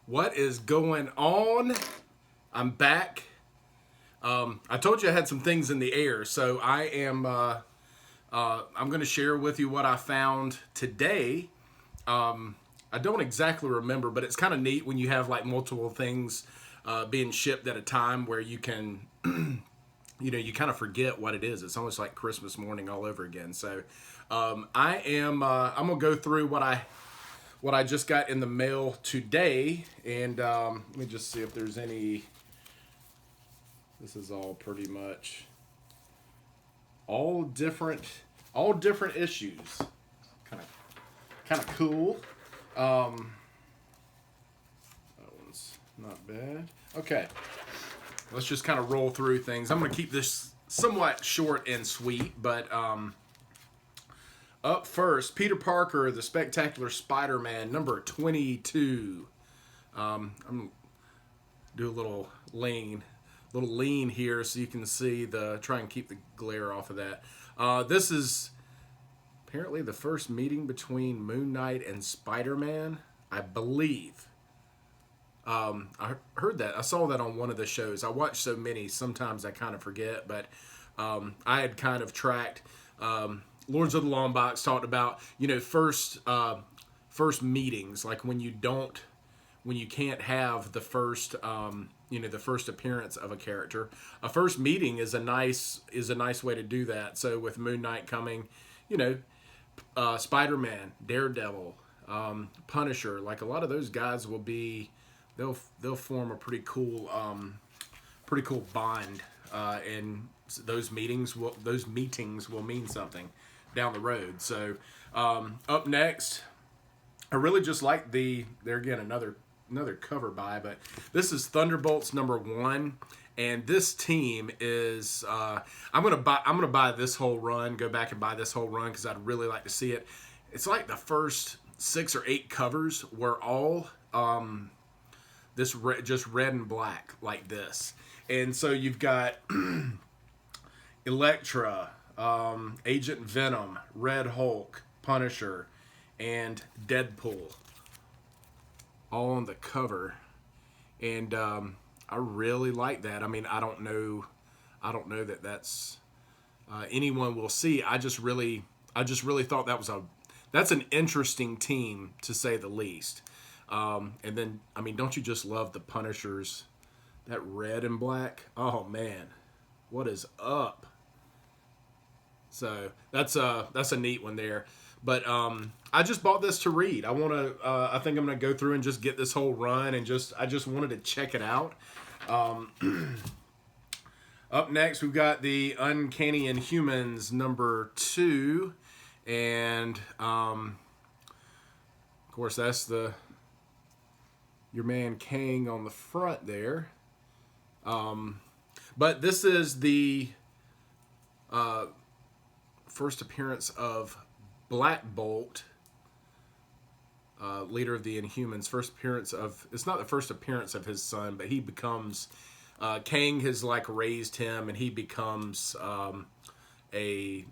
What is going on? I'm back. I told you I had some things in the air, so I am. I'm going to share with you what I found today. I don't exactly remember, but it's kind of neat when you have like multiple things being shipped at a time, where you can, you kind of forget what it is. It's almost like Christmas morning all over again. So I am. I'm gonna go through what I just got in the mail today, and let me just see if there's any. This is all pretty much all different issues. Kind of cool. That one's not bad. Okay, let's just kind of roll through things. I'm going to keep this somewhat short and sweet, but up first, Peter Parker, the Spectacular Spider-Man, number 22. I'm do a little lean here so you can see try and keep the glare off of that. This is apparently the first meeting between Moon Knight and Spider-Man, I believe. I heard that. I saw that on one of the shows. I watch so many, sometimes I kind of forget, but I had kind of tracked. Lords of the Long Box talked about, first meetings, like when you can't have the first the first appearance of a character. A first meeting is a nice way to do that. So with Moon Knight coming, Spider-Man, Daredevil, Punisher, like a lot of those guys will be, they'll form a pretty cool bond, and those meetings will mean something down the road. So up next, I really just like there again, another cover by, but this is Thunderbolts number 1, and this team is I'm gonna buy this whole run, go back and buy this whole run, because I'd really like to see it. It's like the first 6 or 8 covers were all just red and black like this, and so you've got Elektra, Agent Venom, Red Hulk, Punisher, and Deadpool all on the cover, and I really like that. I mean, I don't know that that's anyone will see. I just really thought that's an interesting team, to say the least. And then, I mean, don't you just love the Punishers? That red and black. Oh man, what is up? So that's a neat one there. But I just bought this to read. I think I'm gonna go through and just get this whole run, and I just wanted to check it out. Up next, we've got the Uncanny Humans number 2, and of course that's your man Kang on the front there. But this is the first appearance of Black Bolt, leader of the Inhumans. It's not the first appearance of his son, but he becomes, Kang has like raised him, and he becomes a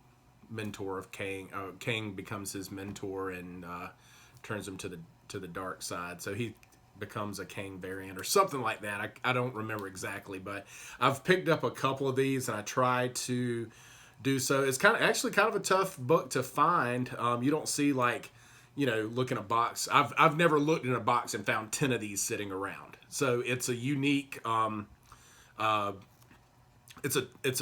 mentor of Kang. Kang becomes his mentor, and turns him to the dark side. So he becomes a Kang variant or something like that. I don't remember exactly, but I've picked up a couple of these, and I try to do so. It's kind of a tough book to find. You don't see, like, look in a box. I've never looked in a box and found 10 of these sitting around. So it's a unique. It's a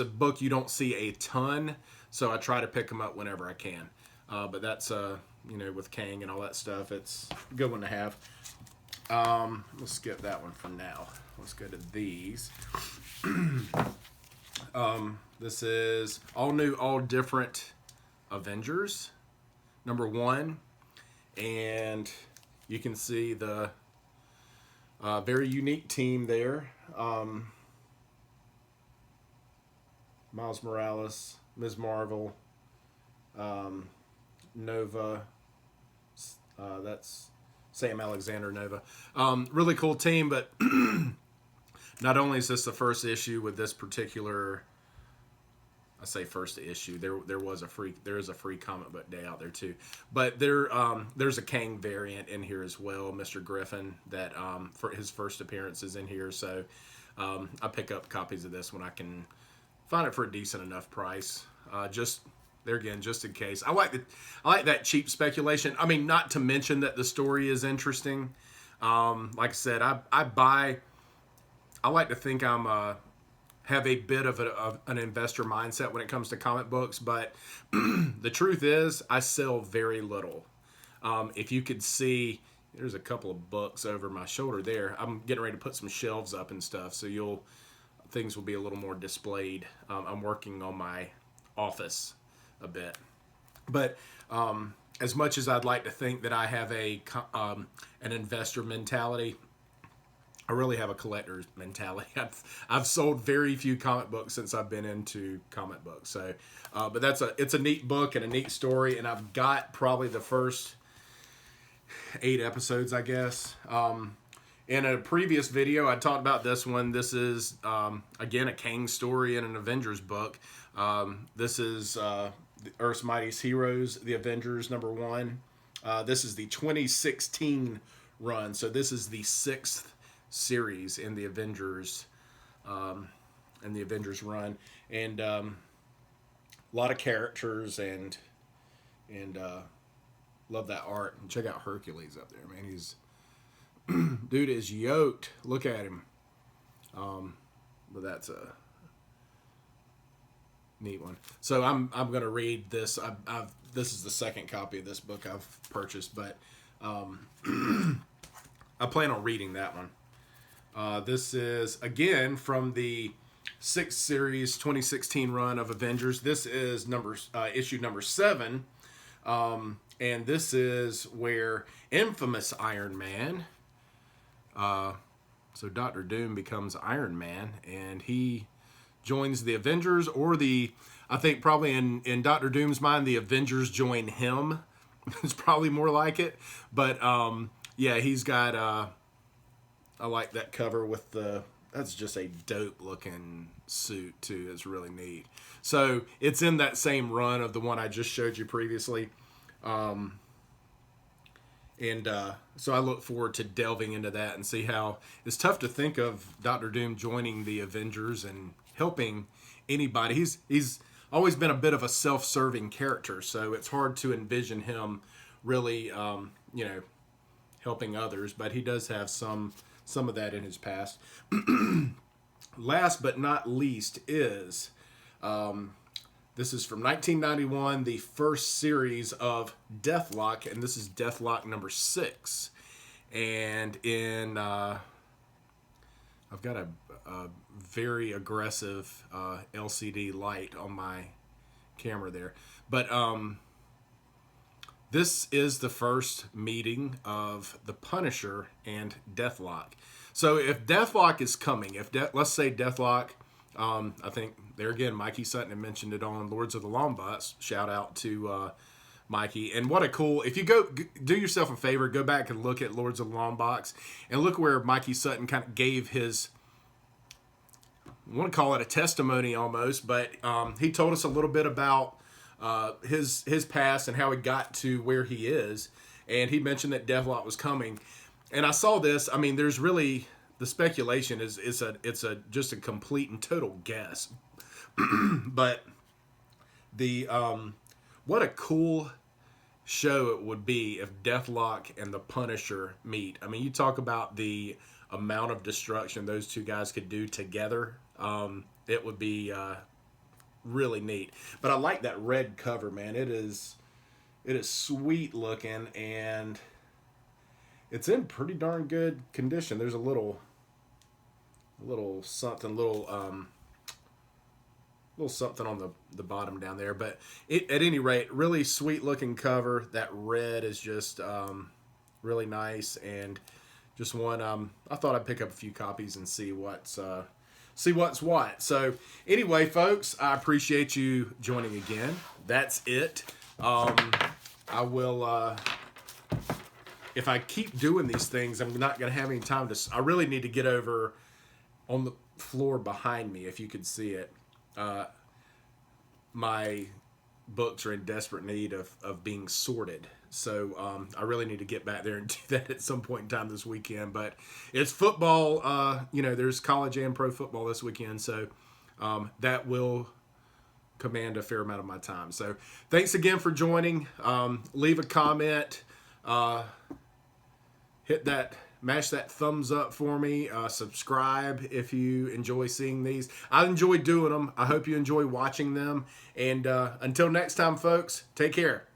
book you don't see a ton. So I try to pick them up whenever I can. But that's with Kang and all that stuff, it's a good one to have. Let's skip that one for now. Let's go to these. This is all new, all different Avengers number 1, and you can see the very unique team there. Miles Morales, Ms. Marvel, Nova, that's Sam Alexander Nova. Really cool team, but not only is this the first issue with this particular I say first issue. There is a free comic book day out there too, but there's a Kang variant in here as well, Mr. Griffin, that for his first appearance is in here. So I pick up copies of this when I can find it for a decent enough price. Just there again, just in case. I like that cheap speculation. I mean, not to mention that the story is interesting. Like I said, I like to think have a bit of an investor mindset when it comes to comic books, but the truth is I sell very little. If you could see, there's a couple of books over my shoulder there. I'm getting ready to put some shelves up and stuff, so things will be a little more displayed. I'm working on my office a bit, but as much as I'd like to think that I have an investor mentality, I really have a collector's mentality. I've sold very few comic books since I've been into comic books. So, but it's a neat book and a neat story, and I've got probably the first 8 episodes, I guess. In a previous video, I talked about this one. This is again a Kang story in an Avengers book. This is the Earth's Mightiest Heroes, the Avengers #1. This is the 2016 run, so this is the 6th series in the Avengers run, and a lot of characters, and love that art. And check out Hercules up there, man. He's dude is yoked. Look at him. But that's a neat one. So I'm gonna read this. This is the second copy of this book I've purchased, but I plan on reading that one. This is, again, from the 6th series 2016 run of Avengers. This is issue number 7. And this is where infamous Iron Man, so Dr. Doom becomes Iron Man, and he joins the Avengers, or I think probably in Dr. Doom's mind, the Avengers join him. It's probably more like it. But, yeah, he's got... I like that cover with that's just a dope looking suit too. It's really neat. So it's in that same run of the one I just showed you previously. So I look forward to delving into that and see how it's tough to think of Dr. Doom joining the Avengers and helping anybody. He's always been a bit of a self-serving character, so it's hard to envision him really, helping others, but he does have some of that in his past. Last but not least is, this is from 1991, the first series of Deathlock, and this is Deathlock number 6. And I've got a very aggressive LCD light on my camera there. But this is the first meeting of the Punisher and Deathlock. So if Deathlock is coming, let's say Deathlock, I think there again, Mikey Sutton had mentioned it on Lords of the Lombots. Shout out to Mikey. And what a cool, if you do yourself a favor, go back and look at Lords of the Lombots and look where Mikey Sutton kind of gave his, I want to call it a testimony almost, but he told us a little bit about his past and how he got to where he is, and he mentioned that Deathlock was coming. And I saw this. I mean, there's really, the speculation is just a complete and total guess. But what a cool show it would be if Deathlock and the Punisher meet. I mean, you talk about the amount of destruction those two guys could do together. It would be really neat. But I like that red cover, man. It is sweet looking, and it's in pretty darn good condition. There's a little something on the bottom down there, but at any rate, really sweet looking cover. That red is just really nice, and just one I thought I'd pick up a few copies and see what's what. So anyway, folks, I appreciate you joining again. That's it. I will, if I keep doing these things, I'm not going to have any time I really need to get over on the floor behind me, if you could see it. my books are in desperate need of being sorted. So I really need to get back there and do that at some point in time this weekend. But it's football. There's college and pro football this weekend. So that will command a fair amount of my time. So thanks again for joining. Leave a comment. Mash that thumbs up for me. Subscribe if you enjoy seeing these. I enjoy doing them. I hope you enjoy watching them. And until next time, folks, take care.